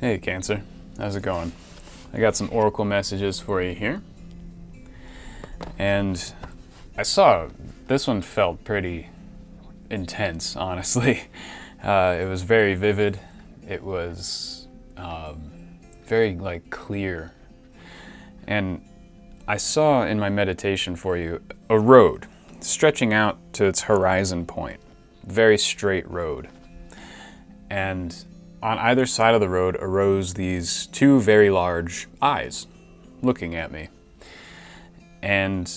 Hey Cancer, how's it going? I got some oracle messages for you here. And I saw this one felt pretty intense, honestly. It was very vivid. It was very clear. And I saw in my meditation for you a road stretching out to its horizon point. Very straight road. And on either side of the road arose these two very large eyes looking at me. And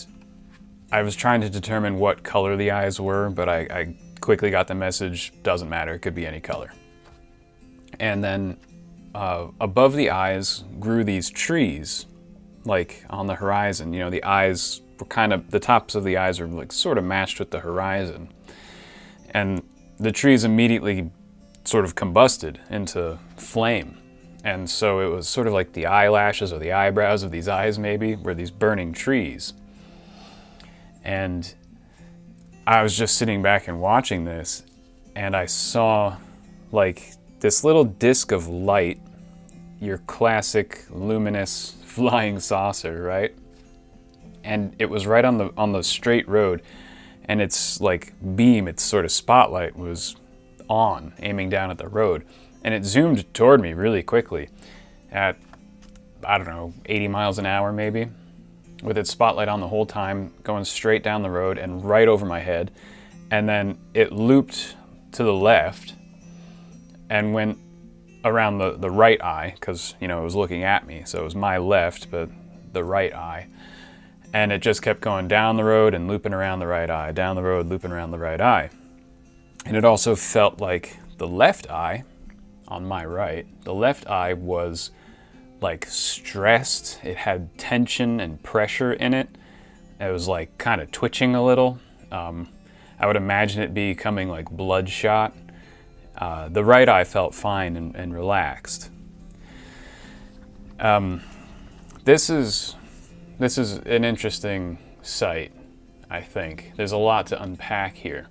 I was trying to determine what color the eyes were, but I quickly got the message, doesn't matter, it could be any color. And then above the eyes grew these trees, like on the horizon. You know, the eyes were the tops of the eyes were like sort of matched with the horizon. And the trees immediately sort of combusted into flame. And so it was sort of like the eyelashes or the eyebrows of these eyes maybe were these burning trees. And I was just sitting back and watching this, and I saw like this little disc of light, your classic luminous flying saucer, right? And it was right on the straight road, and its like beam, its sort of spotlight was on, aiming down at the road, and it zoomed toward me really quickly at, I don't know, 80 miles an hour maybe, with its spotlight on the whole time, going straight down the road and right over my head. And then it looped to the left and went around the right eye, because, you know, it was looking at me, so it was my left, but the right eye. And it just kept going down the road and looping around the right eye, down the road, looping around the right eye. And it also felt like the left eye, on my right, the left eye was like stressed. It had tension and pressure in it. It was like kind of twitching a little. I would imagine it becoming like bloodshot. The right eye felt fine and relaxed. This is an interesting sight, I think. There's a lot to unpack here.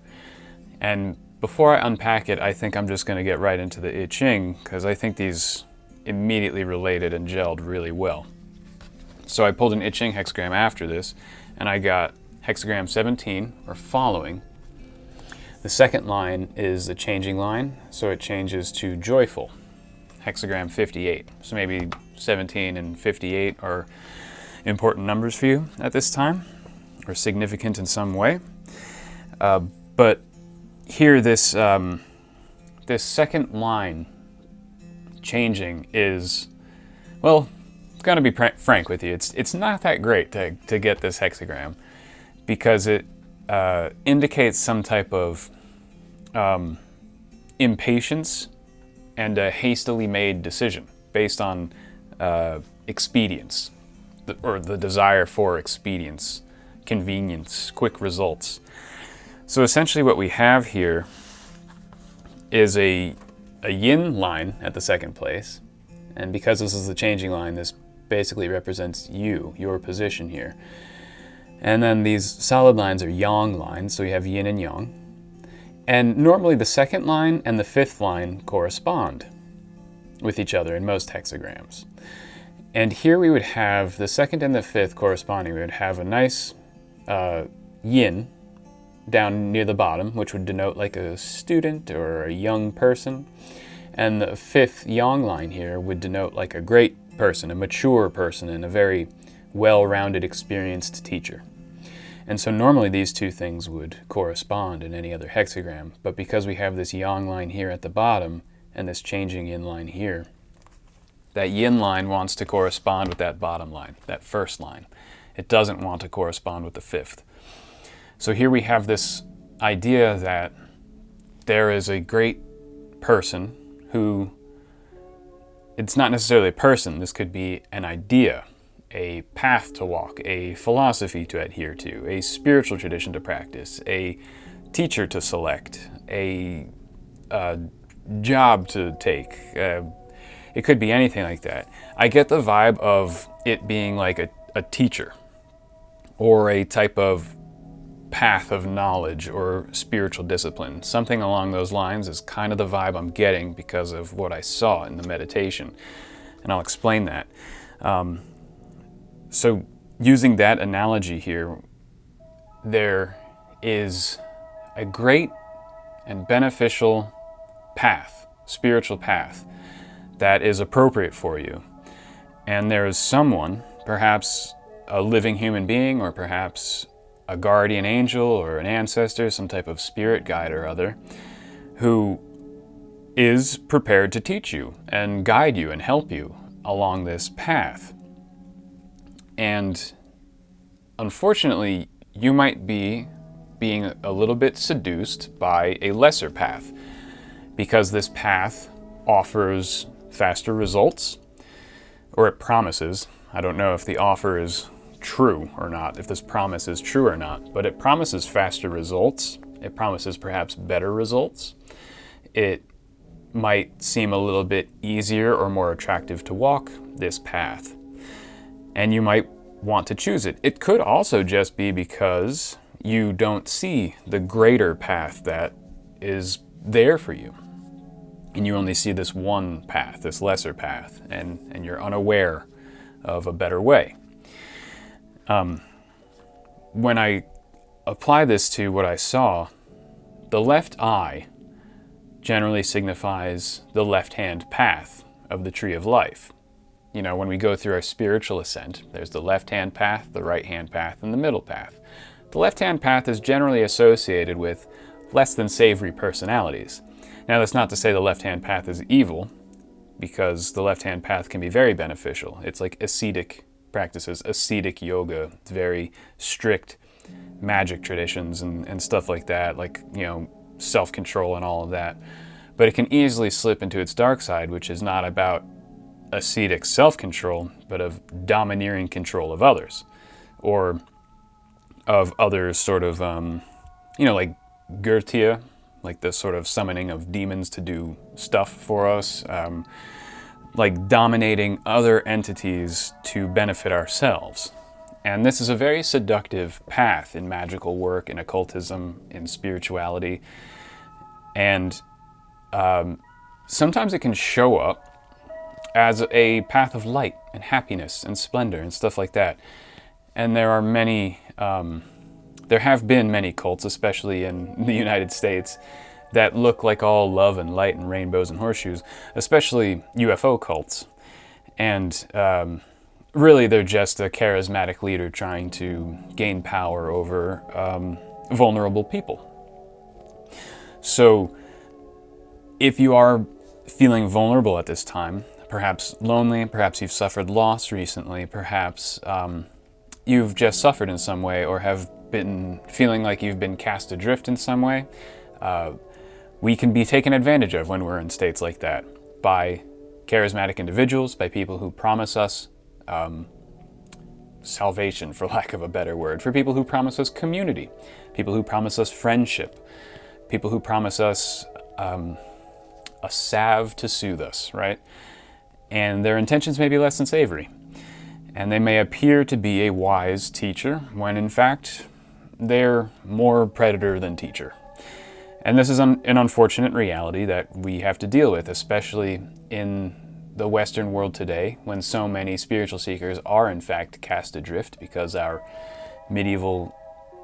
And before I unpack it, I think I'm just going to get right into the I Ching, because I think these immediately related and gelled really well. So I pulled an I Ching hexagram after this, and I got hexagram 17, or following. The second line is the changing line, so it changes to joyful, hexagram 58. So maybe 17 and 58 are important numbers for you at this time, or significant in some way. But here, this second line changing is, well, I'm gonna be frank with you. It's not that great to get this hexagram, because it indicates some type of impatience and a hastily made decision based on expedience, or the desire for expedience, convenience, quick results. So essentially what we have here is a yin line at the second place. And because this is the changing line, this basically represents your position here. And then these solid lines are yang lines, so we have yin and yang. And normally the second line and the fifth line correspond with each other in most hexagrams. And here we would have the second and the fifth corresponding. We would have a nice yin down near the bottom, which would denote like a student or a young person. And the fifth yang line here would denote like a great person, a mature person, and a very well-rounded, experienced teacher. And so normally these two things would correspond in any other hexagram, but because we have this yang line here at the bottom and this changing yin line here, that yin line wants to correspond with that bottom line, that first line. It doesn't want to correspond with the fifth. So here we have this idea that there is a great person who, it's not necessarily a person, this could be an idea, a path to walk, a philosophy to adhere to, a spiritual tradition to practice, a teacher to select, a job to take. It could be anything like that. I get the vibe of it being like a teacher, or a type of path of knowledge or spiritual discipline. Something along those lines is kind of the vibe I'm getting because of what I saw in the meditation. And I'll explain that. So using that analogy here, there is a great and beneficial path, spiritual path, that is appropriate for you. And there is someone, perhaps a living human being, or perhaps a guardian angel or an ancestor, some type of spirit guide or other, who is prepared to teach you and guide you and help you along this path. And unfortunately, you might be being a little bit seduced by a lesser path, because this path offers faster results, or it promises. I don't know if the offer is true or not, if this promise is true or not, but it promises faster results. It promises perhaps better results. It might seem a little bit easier or more attractive to walk this path, and you might want to choose it. It could also just be because you don't see the greater path that is there for you, and you only see this one path, this lesser path, and you're unaware of a better way. When I apply this to what I saw, the left eye generally signifies the left-hand path of the tree of life. You know, when we go through our spiritual ascent, there's the left-hand path, the right-hand path, and the middle path. The left-hand path is generally associated with less than savory personalities. Now, that's not to say the left-hand path is evil, because the left-hand path can be very beneficial. It's like ascetic practices, ascetic yoga. It's very strict magic traditions and stuff like that, like, you know, self-control and all of that. But it can easily slip into its dark side, which is not about ascetic self-control, but of domineering control of others, or of others sort of, you know, like Gurtia, like the sort of summoning of demons to do stuff for us, like dominating other entities to benefit ourselves. And this is a very seductive path in magical work, in occultism, in spirituality. And sometimes it can show up as a path of light and happiness and splendor and stuff like that. And there are many, there have been many cults, especially in the United States, that look like all love and light and rainbows and horseshoes, especially UFO cults. And really, they're just a charismatic leader trying to gain power over vulnerable people. So if you are feeling vulnerable at this time, perhaps lonely, perhaps you've suffered loss recently, perhaps you've just suffered in some way, or have been feeling like you've been cast adrift in some way, we can be taken advantage of when we're in states like that by charismatic individuals, by people who promise us salvation, for lack of a better word, for people who promise us community, people who promise us friendship, people who promise us a salve to soothe us, right? And their intentions may be less than savory. And they may appear to be a wise teacher when in fact they're more predator than teacher. And this is an unfortunate reality that we have to deal with, especially in the Western world today, when so many spiritual seekers are in fact cast adrift because our medieval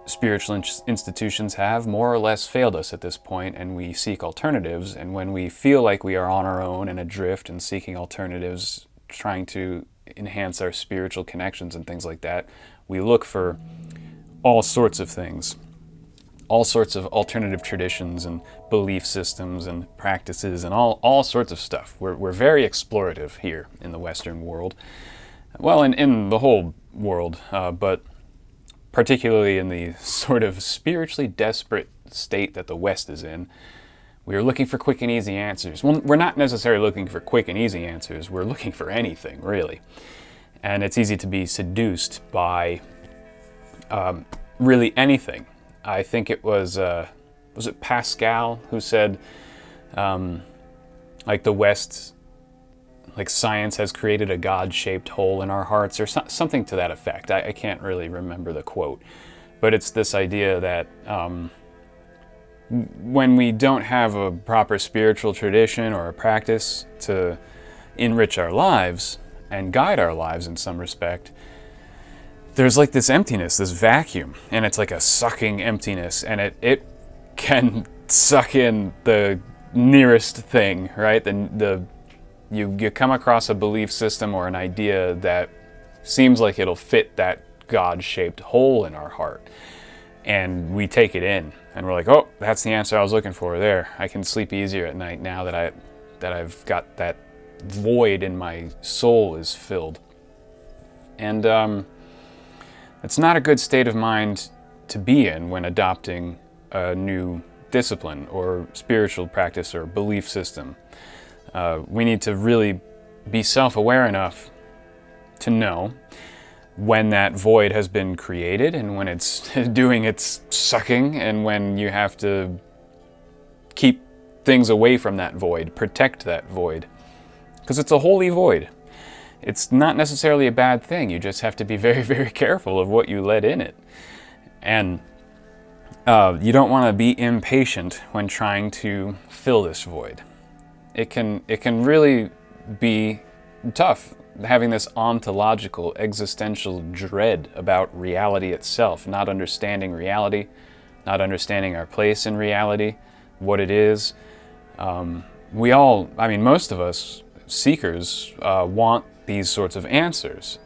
spiritual institutions have more or less failed us at this point, and we seek alternatives. And when we feel like we are on our own and adrift and seeking alternatives, trying to enhance our spiritual connections and things like that, we look for all sorts of things, all sorts of alternative traditions and belief systems and practices and all sorts of stuff. We're very explorative here in the Western world. Well, in the whole world, but particularly in the sort of spiritually desperate state that the West is in. We are looking for quick and easy answers. Well, we're not necessarily looking for quick and easy answers. We're looking for anything, really. And it's easy to be seduced by really anything. I think it was it Pascal who said, like the West, like science has created a God-shaped hole in our hearts, or something to that effect. I can't really remember the quote. But it's this idea that when we don't have a proper spiritual tradition or a practice to enrich our lives and guide our lives in some respect, there's like this emptiness, this vacuum, and it's like a sucking emptiness, and it can suck in the nearest thing, right? You come across a belief system or an idea that seems like it'll fit that God-shaped hole in our heart, and we take it in, and we're like, oh, that's the answer I was looking for there. I can sleep easier at night now that I've got that void in my soul is filled. And it's not a good state of mind to be in when adopting a new discipline or spiritual practice or belief system. We need to really be self-aware enough to know when that void has been created and when it's doing its sucking, and when you have to keep things away from that void, protect that void. Because it's a holy void. It's not necessarily a bad thing. You just have to be very, very careful of what you let in it. And you don't want to be impatient when trying to fill this void. It can really be tough, having this ontological, existential dread about reality itself, not understanding reality, not understanding our place in reality, what it is. Most of us seekers want these sorts of answers.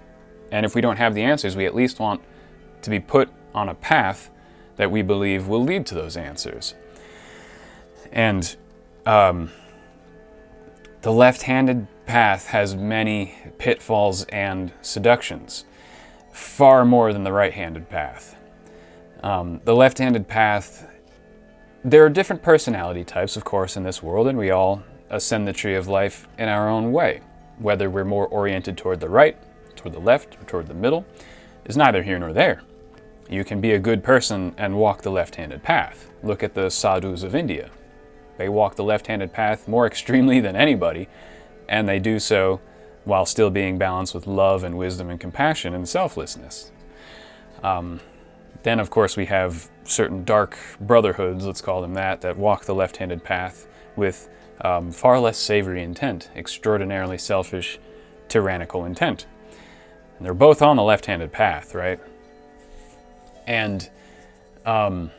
And if we don't have the answers, we at least want to be put on a path that we believe will lead to those answers. And the left-handed path has many pitfalls and seductions, far more than the right-handed path. The left-handed path, there are different personality types, of course, in this world, and we all ascend the tree of life in our own way. Whether we're more oriented toward the right, toward the left, or toward the middle is neither here nor there. You can be a good person and walk the left-handed path. Look at the sadhus of India. They walk the left-handed path more extremely than anybody, and they do so while still being balanced with love and wisdom and compassion and selflessness. Then, of course, we have certain dark brotherhoods, let's call them that walk the left-handed path with far less savory intent, extraordinarily selfish, tyrannical intent. And they're both on the left-handed path, right? And I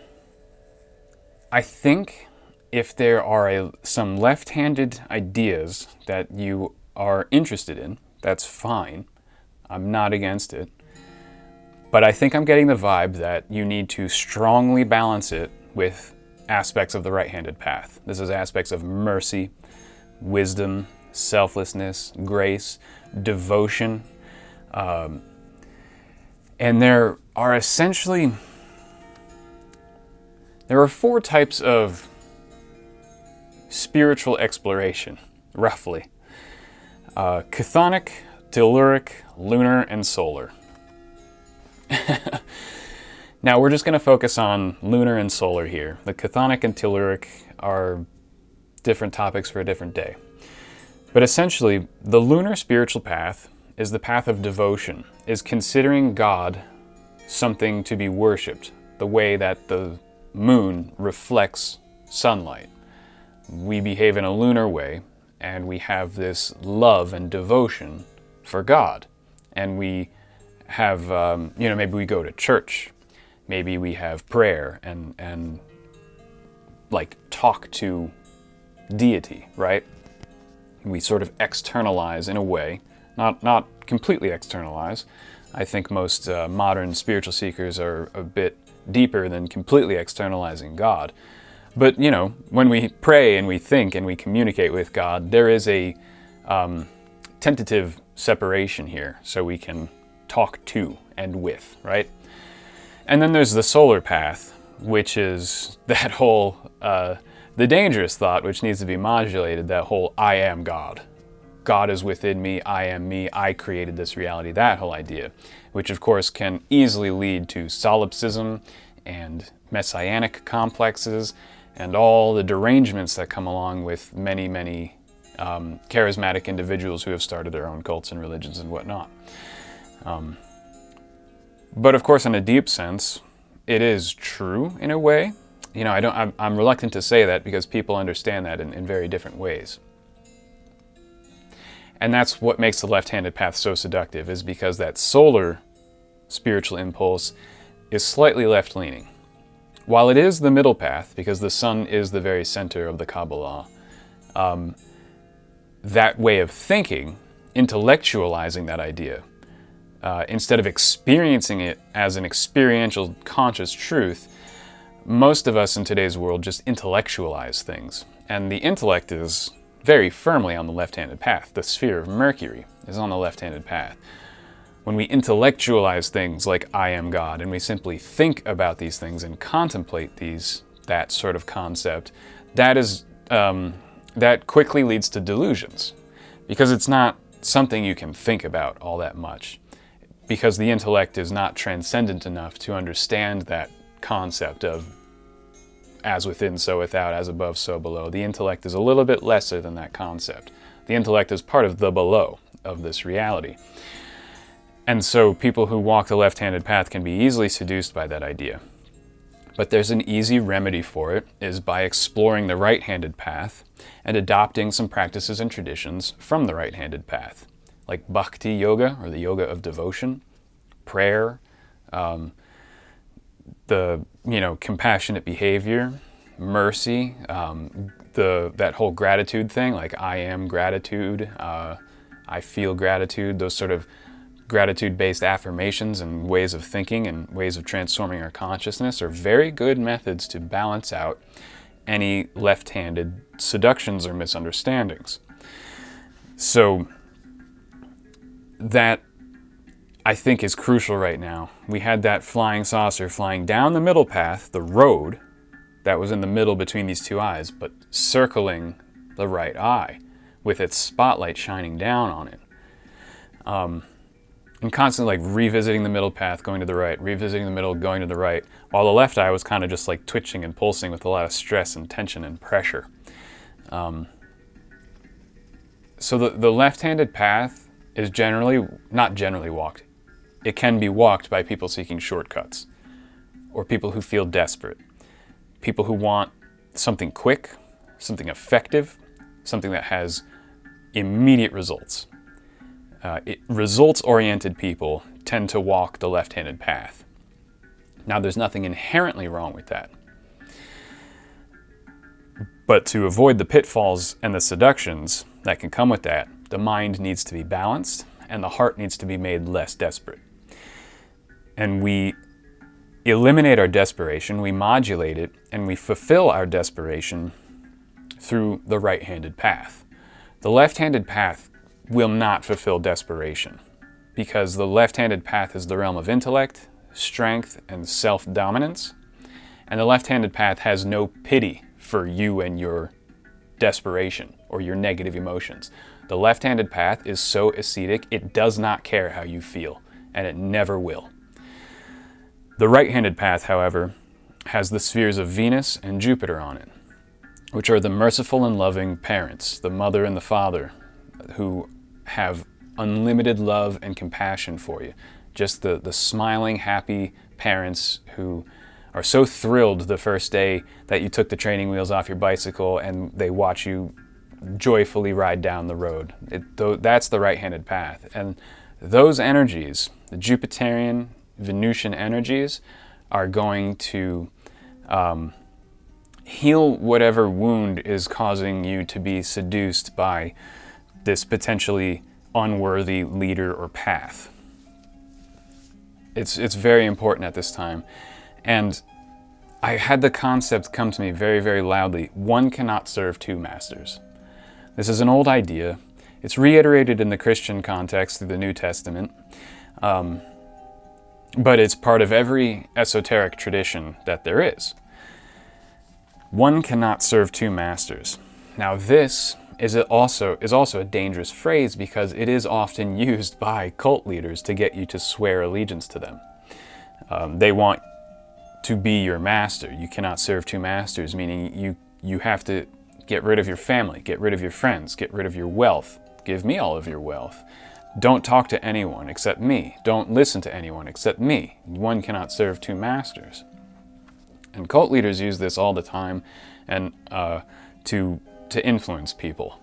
think if there are some left-handed ideas that you are interested in, that's fine. I'm not against it. But I think I'm getting the vibe that you need to strongly balance it with aspects of the right-handed path. This is aspects of mercy, wisdom, selflessness, grace, devotion. And there are four types of spiritual exploration, roughly. Chthonic, telluric, lunar, and solar. Now we're just going to focus on lunar and solar here. The chthonic and telluric are different topics for a different day. But essentially, the lunar spiritual path is the path of devotion, is considering God something to be worshipped, the way that the moon reflects sunlight. We behave in a lunar way, and we have this love and devotion for God. And we have, maybe we go to church, maybe we have prayer and like talk to deity, right? We sort of externalize in a way, not completely externalize. I think most modern spiritual seekers are a bit deeper than completely externalizing God. But, when we pray and we think and we communicate with God, there is a tentative separation here, so we can talk to and with, right? And then there's the solar path, which is that whole, the dangerous thought, which needs to be modulated, that whole I am God. God is within me, I am me, I created this reality, that whole idea, which of course can easily lead to solipsism and messianic complexes and all the derangements that come along with many, many charismatic individuals who have started their own cults and religions and whatnot. But of course, in a deep sense, it is true in a way. You know, I'm reluctant to say that because people understand that in very different ways. And that's what makes the left-handed path so seductive, is because that solar spiritual impulse is slightly left-leaning. While it is the middle path, because the sun is the very center of the Kabbalah, that way of thinking, intellectualizing that idea, instead of experiencing it as an experiential conscious truth, most of us in today's world just intellectualize things. And the intellect is very firmly on the left-handed path. The sphere of Mercury is on the left-handed path. When we intellectualize things like I am God, and we simply think about these things and contemplate that sort of concept, that quickly leads to delusions, because it's not something you can think about all that much, because the intellect is not transcendent enough to understand that concept of as within, so without, as above, so below. The intellect is a little bit lesser than that concept. The intellect is part of the below of this reality. And so people who walk the left-handed path can be easily seduced by that idea. But there's an easy remedy for it, is by exploring the right-handed path and adopting some practices and traditions from the right-handed path, like bhakti yoga, or the yoga of devotion, prayer, compassionate behavior, mercy, that whole gratitude thing, like I am gratitude, I feel gratitude, those sort of gratitude-based affirmations and ways of thinking and ways of transforming our consciousness are very good methods to balance out any left-handed seductions or misunderstandings. So that, I think, is crucial right now. We had that flying saucer flying down the middle path, the road that was in the middle between these two eyes, but circling the right eye with its spotlight shining down on it. And constantly like revisiting the middle path, going to the right, revisiting the middle, going to the right, while the left eye was kind of just like twitching and pulsing with a lot of stress and tension and pressure. So the left-handed path is not generally walked. It can be walked by people seeking shortcuts, or people who feel desperate, people who want something quick, something effective, something that has immediate results. Results-oriented people tend to walk the left-handed path. Now, there's nothing inherently wrong with that. But to avoid the pitfalls and the seductions that can come with that, the mind needs to be balanced and the heart needs to be made less desperate. And we eliminate our desperation, we modulate it, and we fulfill our desperation through the right-handed path. The left-handed path will not fulfill desperation, because the left-handed path is the realm of intellect, strength, and self-dominance, and the left-handed path has no pity for you and your desperation or your negative emotions. The left-handed path is so ascetic, it does not care how you feel, and it never will. The right-handed path, however, has the spheres of Venus and Jupiter on it, which are the merciful and loving parents, the mother and the father, who have unlimited love and compassion for you. Just the smiling, happy parents who are so thrilled the first day that you took the training wheels off your bicycle and they watch you joyfully ride down the road. That's the right-handed path. And those energies, the Jupiterian, Venusian energies, are going to heal whatever wound is causing you to be seduced by this potentially unworthy leader or path. It's very important at this time. And I had the concept come to me very, very loudly. One cannot serve two masters. This is an old idea. It's reiterated in the Christian context through the New Testament. But it's part of every esoteric tradition that there is. One cannot serve two masters. Now this is also a dangerous phrase because it is often used by cult leaders to get you to swear allegiance to them. They want to be your master. You cannot serve two masters, meaning you have to get rid of your family, get rid of your friends, get rid of your wealth. Give me all of your wealth. Don't talk to anyone except me. Don't listen to anyone except me. One cannot serve two masters. And cult leaders use this all the time, and to influence people,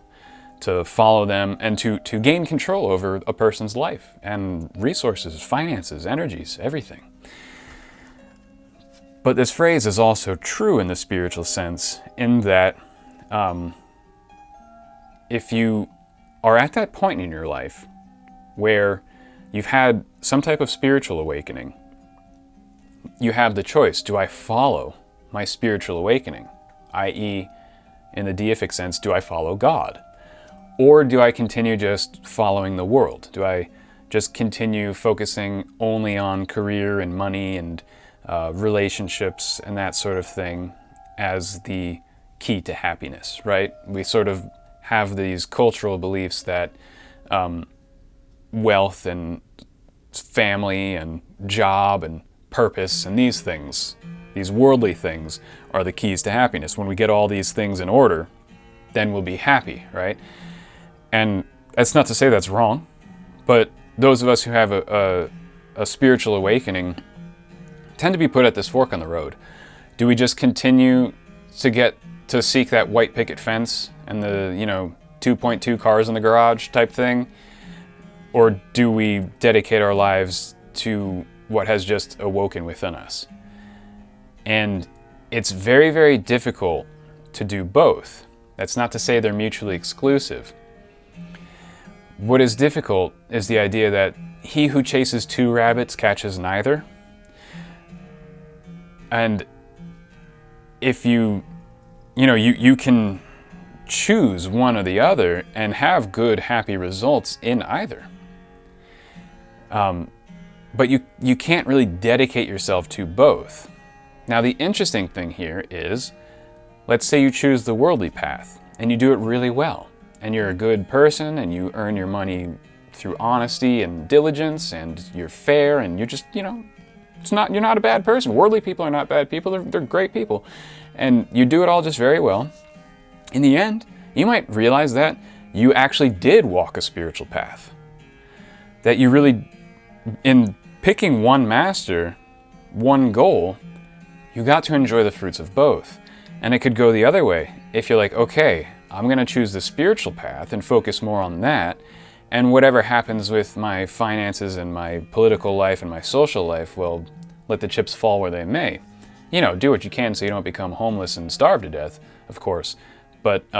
to follow them, and to gain control over a person's life and resources, finances, energies, everything. But this phrase is also true in the spiritual sense, in that if you are at that point in your life where you've had some type of spiritual awakening, you have the choice: do I follow my spiritual awakening, i.e., in the deific sense, do I follow God? Or do I continue just following the world? Do I just continue focusing only on career and money and relationships and that sort of thing as the key to happiness, right? We sort of have these cultural beliefs that wealth and family and job and purpose and these things, these worldly things, are the keys to happiness. When we get all these things in order, then we'll be happy, right? And that's not to say that's wrong, but those of us who have a spiritual awakening tend to be put at this fork on the road. Do we just continue to seek that white picket fence and the 2.2 cars in the garage type thing? Or do we dedicate our lives to what has just awoken within us? And it's very, very difficult to do both. That's not to say they're mutually exclusive. What is difficult is the idea that he who chases two rabbits catches neither. And if you can choose one or the other and have good, happy results in either. But you can't really dedicate yourself to both. Now, the interesting thing here is, let's say you choose the worldly path and you do it really well, and you're a good person and you earn your money through honesty and diligence, and you're fair, and you're just, you're not a bad person. Worldly people are not bad people, they're great people. And you do it all just very well. In the end, you might realize that you actually did walk a spiritual path. That you really, in picking one master, one goal, you got to enjoy the fruits of both. And it could go the other way. If you're like, okay, I'm going to choose the spiritual path and focus more on that, and whatever happens with my finances and my political life and my social life, well, let the chips fall where they may. Do what you can so you don't become homeless and starve to death, of course. But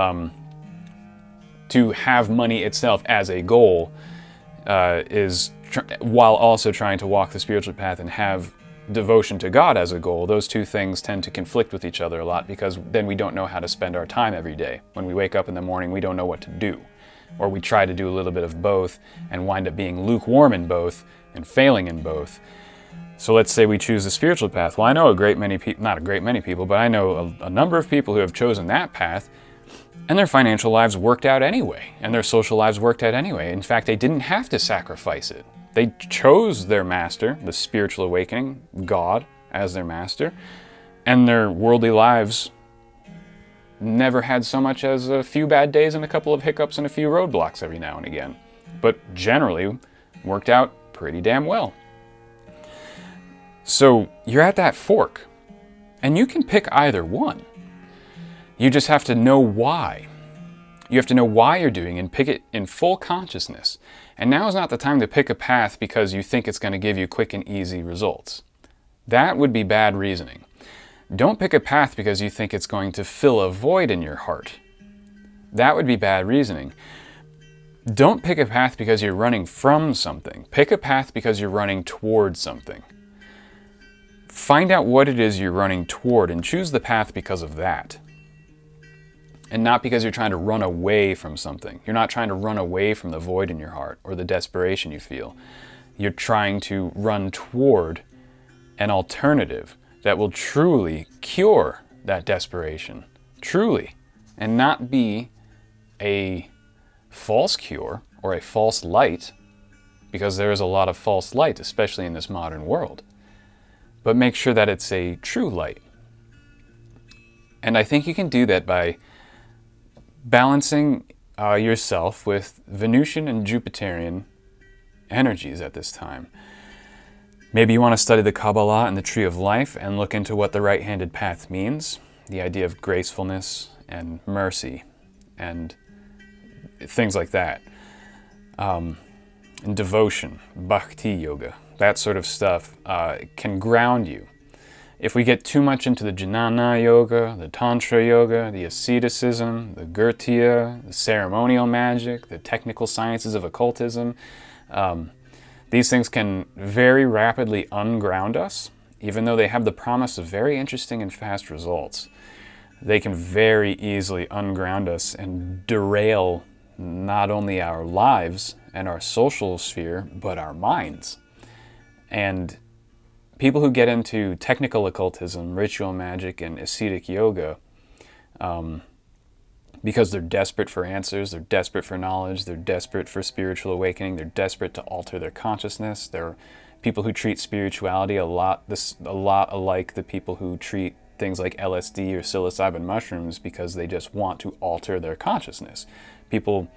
to have money itself as a goal while also trying to walk the spiritual path and have devotion to God as a goal, those two things tend to conflict with each other a lot, because then we don't know how to spend our time every day. When we wake up in the morning, we don't know what to do. Or we try to do a little bit of both and wind up being lukewarm in both and failing in both. So let's say we choose the spiritual path. Well, I know not a great many people, but I know a number of people who have chosen that path, and their financial lives worked out anyway, and their social lives worked out anyway. In fact, they didn't have to sacrifice it. They chose their master, the spiritual awakening, God, as their master, and their worldly lives never had so much as a few bad days and a couple of hiccups and a few roadblocks every now and again, but generally worked out pretty damn well. So you're at that fork, and you can pick either one. You just have to know why. You have to know why you're doing it and pick it in full consciousness. And now is not the time to pick a path because you think it's going to give you quick and easy results. That would be bad reasoning. Don't pick a path because you think it's going to fill a void in your heart. That would be bad reasoning. Don't pick a path because you're running from something. Pick a path because you're running towards something. Find out what it is you're running toward and choose the path because of that. And not because you're trying to run away from something. You're not trying to run away from the void in your heart or the desperation you feel. You're trying to run toward an alternative that will truly cure that desperation. Truly. And not be a false cure or a false light, because there is a lot of false light, especially in this modern world. But make sure that it's a true light. And I think you can do that by balancing yourself with Venusian and Jupiterian energies at this time. Maybe you want to study the Kabbalah and the Tree of Life and look into what the right-handed path means, the idea of gracefulness and mercy and things like that. And devotion, bhakti yoga, that sort of stuff can ground you. If we get too much into the jnana yoga, the tantra yoga, the asceticism, the gurtiya, the ceremonial magic, the technical sciences of occultism, these things can very rapidly unground us, even though they have the promise of very interesting and fast results. They can very easily unground us and derail not only our lives and our social sphere, but our minds. And people who get into technical occultism, ritual magic, and ascetic yoga, because they're desperate for answers, they're desperate for knowledge, they're desperate for spiritual awakening, they're desperate to alter their consciousness. They're people who treat spirituality a lot alike the people who treat things like LSD or psilocybin mushrooms, because they just want to alter their consciousness. People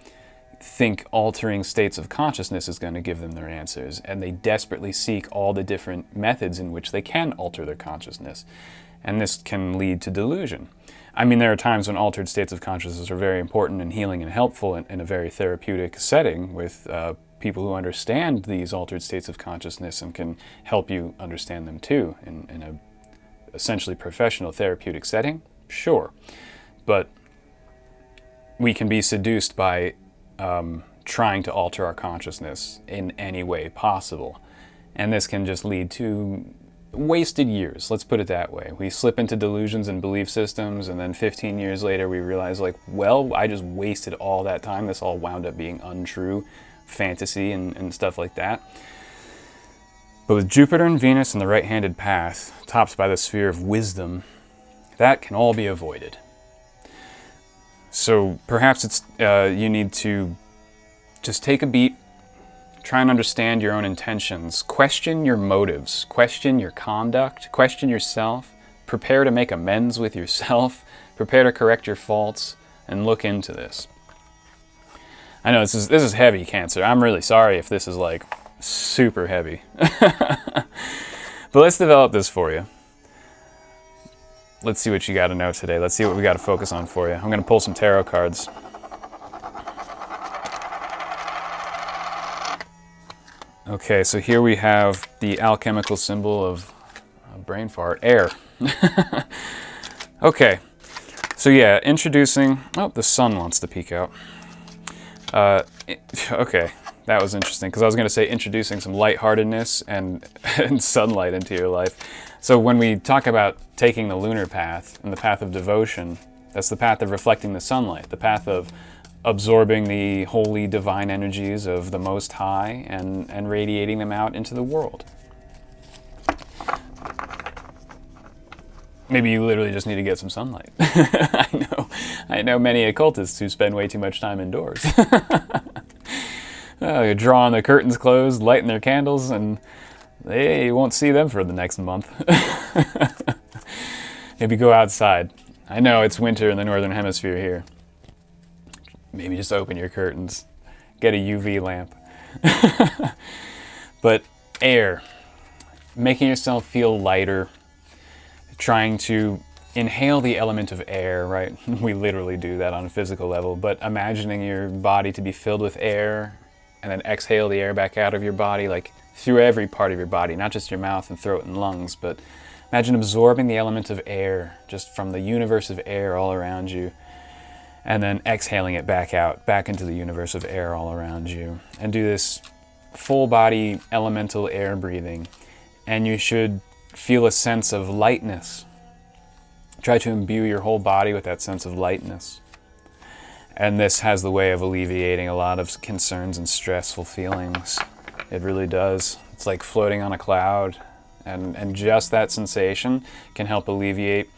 think altering states of consciousness is going to give them their answers, and they desperately seek all the different methods in which they can alter their consciousness. And this can lead to delusion. I mean, there are times when altered states of consciousness are very important and healing and helpful in a very therapeutic setting with people who understand these altered states of consciousness and can help you understand them too in a essentially professional therapeutic setting. Sure. But we can be seduced by trying to alter our consciousness in any way possible. And this can just lead to wasted years, let's put it that way. We slip into delusions and belief systems, and then 15 years later we realize, like, well, I just wasted all that time. This all wound up being untrue, fantasy and stuff like that. But with Jupiter and Venus in the right-handed path, topped by the sphere of wisdom, that can all be avoided. So perhaps it's you need to just take a beat, try and understand your own intentions, question your motives, question your conduct, question yourself, prepare to make amends with yourself, prepare to correct your faults, and look into this. I know this is heavy, Cancer. I'm really sorry if this is like super heavy. But let's develop this for you. Let's see what you got to know today. Let's see what we got to focus on for you. I'm going to pull some tarot cards. Okay, so here we have the alchemical symbol of brain fart, air. Okay, so yeah, introducing, oh, the sun wants to peek out. Okay, that was interesting, because I was going to say introducing some lightheartedness and sunlight into your life. So when we talk about taking the lunar path and the path of devotion, that's the path of reflecting the sunlight, the path of absorbing the holy divine energies of the Most High and radiating them out into the world. Maybe you literally just need to get some sunlight. I know many occultists who spend way too much time indoors. Drawing the curtains closed, lighting their candles, and you won't see them for the next month. Maybe go outside. I know it's winter in the northern hemisphere here. Maybe just open your curtains, get a UV lamp. But air, making yourself feel lighter, trying to inhale the element of air, right? We literally do that on a physical level, but imagining your body to be filled with air and then exhale the air back out of your body, like through every part of your body, not just your mouth and throat and lungs, but imagine absorbing the element of air just from the universe of air all around you, and then exhaling it back out, back into the universe of air all around you. And do this full body elemental air breathing, and you should feel a sense of lightness. Try to imbue your whole body with that sense of lightness. And this has the way of alleviating a lot of concerns and stressful feelings. It really does. It's like floating on a cloud, and just that sensation can help alleviate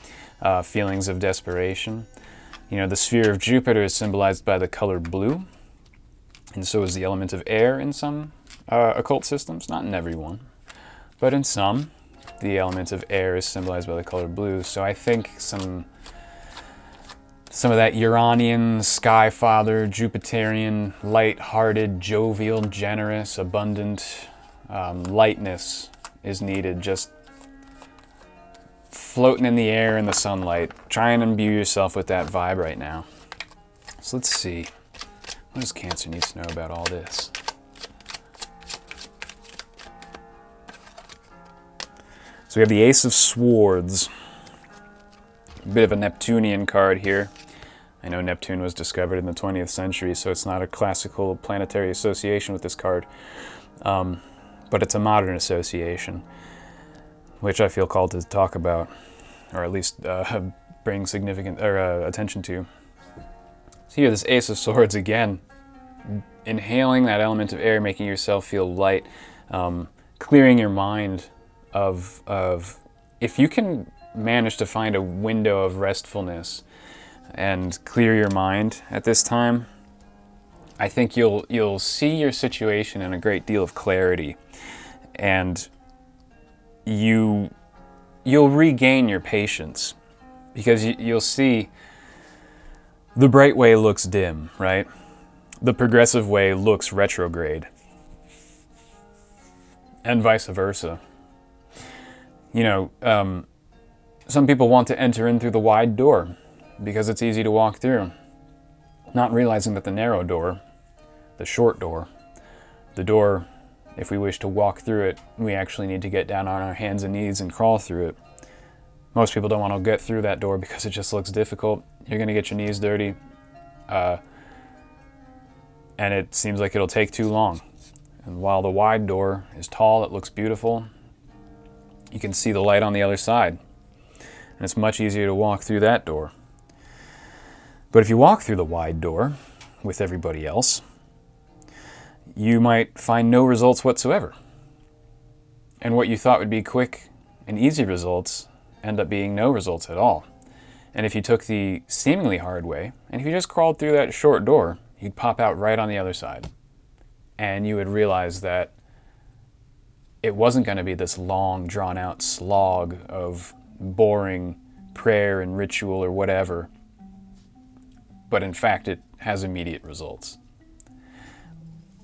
feelings of desperation. You know, the sphere of Jupiter is symbolized by the color blue, and so is the element of air in some occult systems, not in every one, but in some. The element of air is symbolized by the color blue, so I think some of that Uranian, Skyfather, Jupiterian, light-hearted, jovial, generous, abundant lightness is needed. Just floating in the air in the sunlight. Try and imbue yourself with that vibe right now. So let's see. What does Cancer need to know about all this? So we have the Ace of Swords. A bit of a Neptunian card here. I know Neptune was discovered in the 20th century, so it's not a classical planetary association with this card. But it's a modern association, which I feel called to talk about, or at least bring significant attention to. So here, this Ace of Swords again, inhaling that element of air, making yourself feel light, clearing your mind of if you can manage to find a window of restfulness and clear your mind at this time, I think you'll see your situation in a great deal of clarity, and you'll regain your patience, because you'll see the bright way looks dim, right? The progressive way looks retrograde, and vice versa. You know, some people want to enter in through the wide door because it's easy to walk through, not realizing that the narrow door, the short door, the door, if we wish to walk through it, we actually need to get down on our hands and knees and crawl through it. Most people don't want to get through that door because it just looks difficult. You're going to get your knees dirty, and it seems like it'll take too long. And while the wide door is tall, it looks beautiful, you can see the light on the other side. And it's much easier to walk through that door. But if you walk through the wide door with everybody else, you might find no results whatsoever. And what you thought would be quick and easy results end up being no results at all. And if you took the seemingly hard way, and if you just crawled through that short door, you'd pop out right on the other side. And you would realize that it wasn't going to be this long, drawn-out slog of boring prayer and ritual or whatever, but in fact it has immediate results.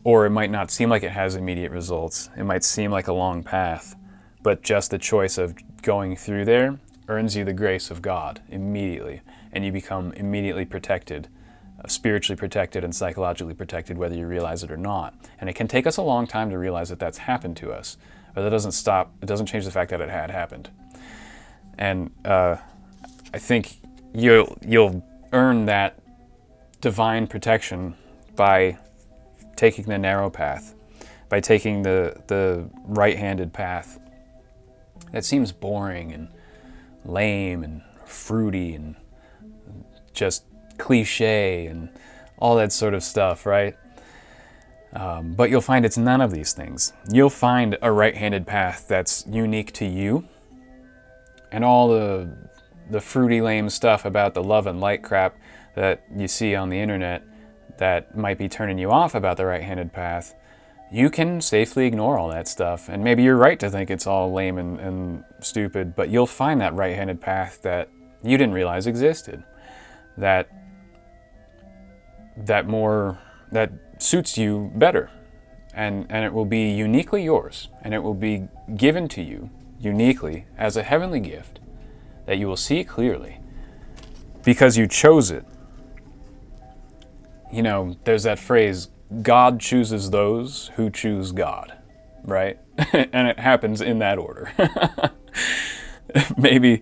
Or it might not seem like it has immediate results. It might seem like a long path, but just the choice of going through there earns you the grace of God immediately, and you become immediately protected, spiritually protected and psychologically protected, whether you realize it or not. And it can take us a long time to realize that that's happened to us, but it doesn't change the fact that it had happened. And I think you'll earn that divine protection by taking the narrow path, by taking the right-handed path that seems boring and lame and fruity and just cliche and all that sort of stuff, right? But you'll find it's none of these things. You'll find a right-handed path that's unique to you, and all the fruity, lame stuff about the love and light crap that you see on the internet that might be turning you off about the right-handed path, you can safely ignore all that stuff. And maybe you're right to think it's all lame and stupid, but you'll find that right-handed path that you didn't realize existed, that suits you better, and it will be uniquely yours, and it will be given to you uniquely as a heavenly gift that you will see clearly because you chose it. You know, there's that phrase, God chooses those who choose God, right? And it happens in that order. Maybe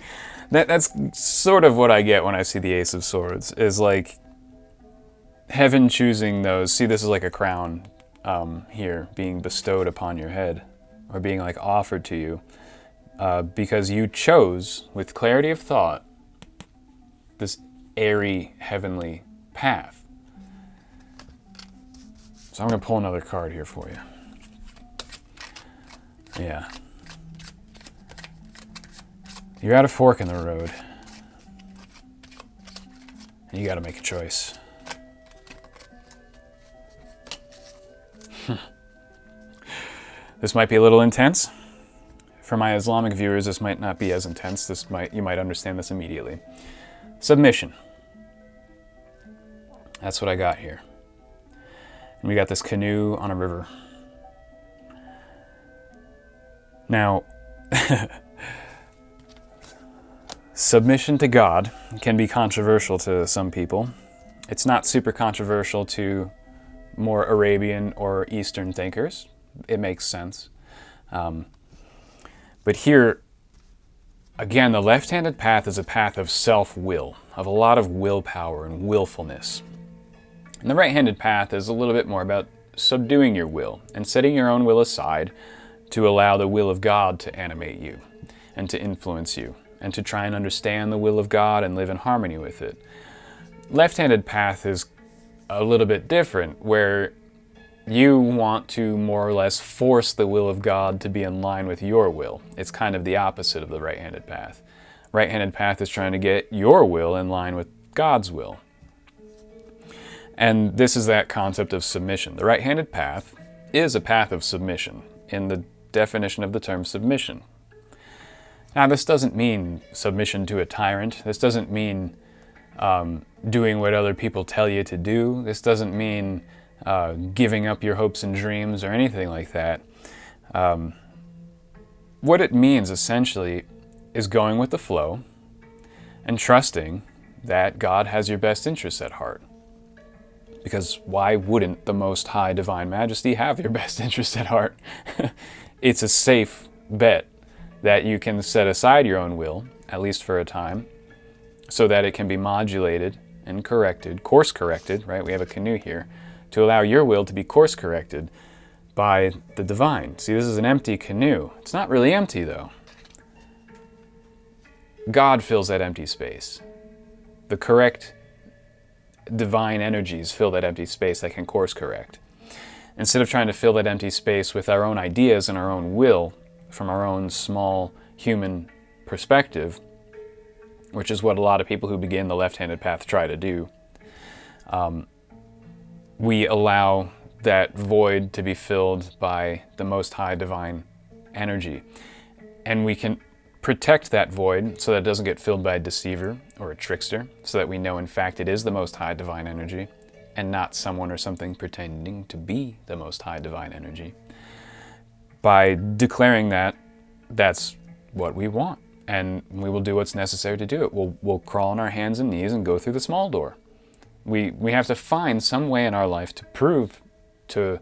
that's sort of what I get when I see the Ace of Swords, is like heaven choosing those. See, this is like a crown here being bestowed upon your head, or being like offered to you, because you chose with clarity of thought this airy heavenly path. So I'm going to pull another card here for you. Yeah. You're at a fork in the road, and you got to make a choice. This might be a little intense. For my Islamic viewers, this might not be as intense. You might understand this immediately. Submission. That's what I got here. And we got this canoe on a river. Now, Submission to God can be controversial to some people. It's not super controversial to more Arabian or Eastern thinkers. It makes sense. But here, again, the left-handed path is a path of self-will, of a lot of willpower and willfulness. And the right-handed path is a little bit more about subduing your will and setting your own will aside to allow the will of God to animate you and to influence you and to try and understand the will of God and live in harmony with it. Left-handed path is a little bit different, where you want to more or less force the will of God to be in line with your will. It's kind of the opposite of the right-handed path. Right-handed path is trying to get your will in line with God's will. And this is that concept of submission. The right-handed path is a path of submission in the definition of the term submission. Now, this doesn't mean submission to a tyrant. This doesn't mean doing what other people tell you to do. This doesn't mean giving up your hopes and dreams or anything like that. What it means, essentially, is going with the flow and trusting that God has your best interests at heart. Because why wouldn't the Most High Divine Majesty have your best interests at heart? It's a safe bet that you can set aside your own will, at least for a time, so that it can be modulated and corrected, course corrected, right? We have a canoe here, to allow your will to be course corrected by the divine. See, this is an empty canoe. It's not really empty, though. God fills that empty space. The correct divine energies fill that empty space that can course correct. Instead of trying to fill that empty space with our own ideas and our own will from our own small human perspective, which is what a lot of people who begin the left-handed path try to do, we allow that void to be filled by the Most High Divine energy. And we can protect that void so that it doesn't get filled by a deceiver or a trickster, so that we know in fact it is the Most High Divine energy and not someone or something pretending to be the Most High Divine energy, by declaring that that's what we want, and we will do what's necessary to do it. We'll crawl on our hands and knees and go through the small door. We have to find some way in our life to prove to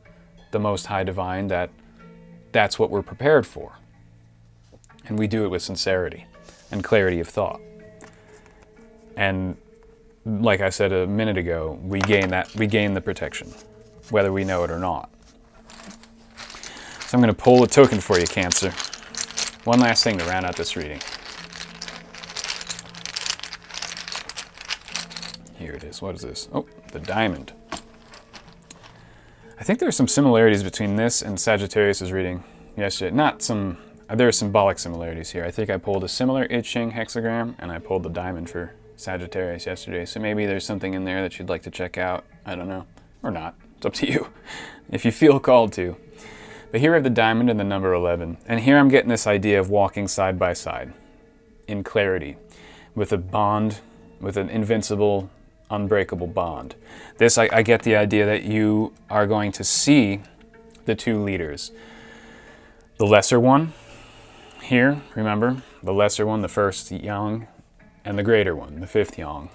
the Most High Divine that that's what we're prepared for. And we do it with sincerity and clarity of thought. And like I said a minute ago, we gain the protection, whether we know it or not. So I'm going to pull a token for you, Cancer. One last thing to round out this reading. Here it is. What is this? Oh, the diamond. I think there are some similarities between this and Sagittarius' reading yesterday. There are symbolic similarities here. I think I pulled a similar I Ching hexagram, and I pulled the diamond for Sagittarius yesterday. So maybe there's something in there that you'd like to check out. I don't know. Or not. It's up to you. If you feel called to. But here I have the diamond and the number 11. And here I'm getting this idea of walking side by side in clarity with a bond, with an invincible, unbreakable bond. This, I get the idea that you are going to see the two leaders. The lesser one here, remember, the lesser one, the first yang, and the greater one, the fifth yang.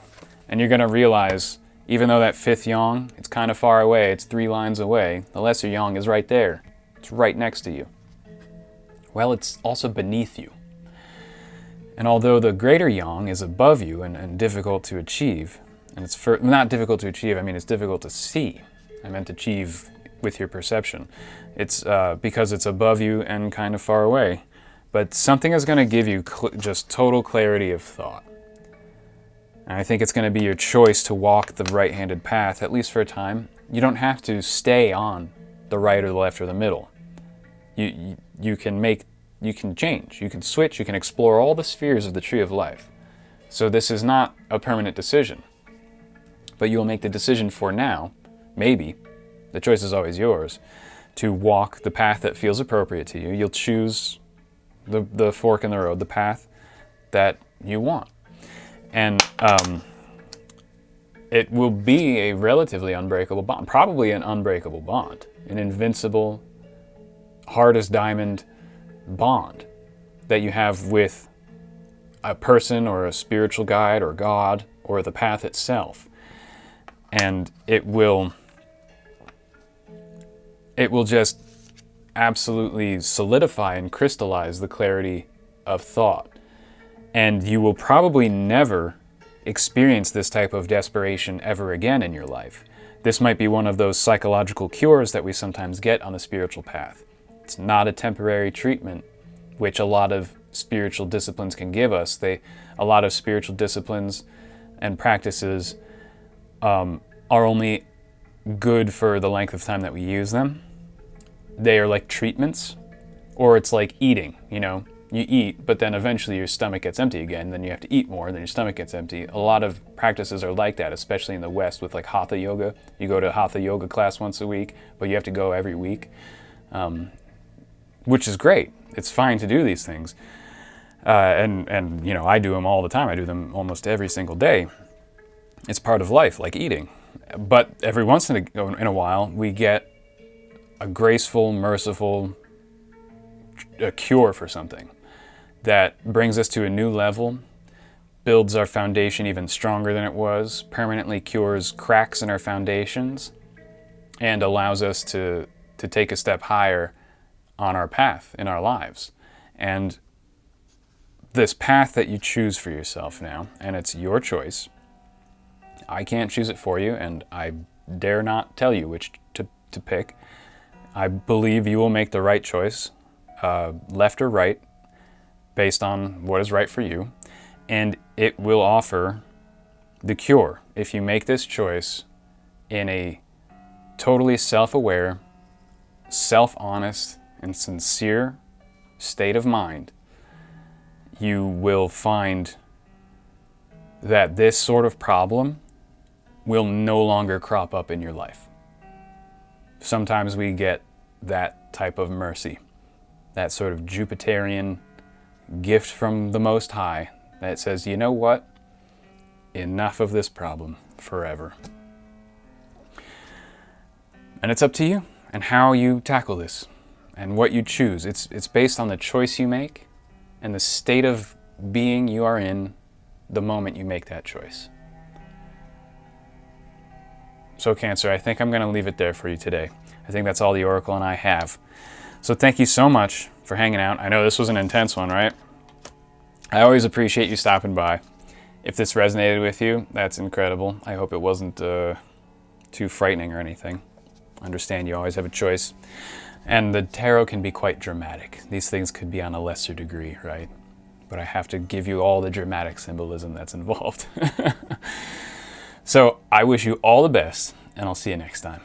And you're going to realize, even though that fifth yang, it's kind of far away, it's 3 lines away, the lesser yang is right there. It's right next to you. Well, it's also beneath you. And although the greater yang is above you and difficult to achieve, and it's not difficult to achieve, I mean it's difficult to see. I meant achieve with your perception. It's because it's above you and kind of far away. But something is going to give you just total clarity of thought. And I think it's going to be your choice to walk the right-handed path, at least for a time. You don't have to stay on the right or the left or the middle. You can change, you can switch, you can explore all the spheres of the tree of life. So this is not a permanent decision. But you'll make the decision for now, maybe, the choice is always yours, to walk the path that feels appropriate to you. You'll choose the fork in the road, the path that you want. And it will be a relatively unbreakable bond, probably an unbreakable bond, an invincible, hard as diamond bond. that you have with a person or a spiritual guide or God or the path itself. And it will just absolutely solidify and crystallize the clarity of thought. And you will probably never experience this type of desperation ever again in your life. This might be one of those psychological cures that we sometimes get on the spiritual path. It's not a temporary treatment, which a lot of spiritual disciplines can give us. A lot of spiritual disciplines and practices are only good for the length of time that we use them. They are like treatments, or it's like eating, you know. You eat, but then eventually your stomach gets empty again, then you have to eat more, then your stomach gets empty. A lot of practices are like that, especially in the West with like Hatha yoga. You go to a Hatha yoga class once a week, but you have to go every week, which is great. It's fine to do these things. And you know, I do them all the time. I do them almost every single day. It's part of life, like eating. But every once in a while, we get a graceful, merciful a cure for something that brings us to a new level, builds our foundation even stronger than it was, permanently cures cracks in our foundations, and allows us to take a step higher on our path in our lives. And this path that you choose for yourself now, and it's your choice, I can't choose it for you, and I dare not tell you which to pick. I believe you will make the right choice, left or right, based on what is right for you, and it will offer the cure if you make this choice in a totally self-aware, self-honest, and sincere state of mind. You will find that this sort of problem will no longer crop up in your life. Sometimes we get that type of mercy, that sort of Jupiterian gift from the Most High that says, you know what? Enough of this problem forever. And it's up to you and how you tackle this and what you choose. It's based on the choice you make and the state of being you are in the moment you make that choice. So Cancer, I think I'm going to leave it there for you today. I think that's all the Oracle and I have. So thank you so much for hanging out. I know this was an intense one, right? I always appreciate you stopping by. If this resonated with you, that's incredible. I hope it wasn't too frightening or anything. Understand you always have a choice. And the tarot can be quite dramatic. These things could be on a lesser degree, right? But I have to give you all the dramatic symbolism that's involved. So I wish you all the best, and I'll see you next time.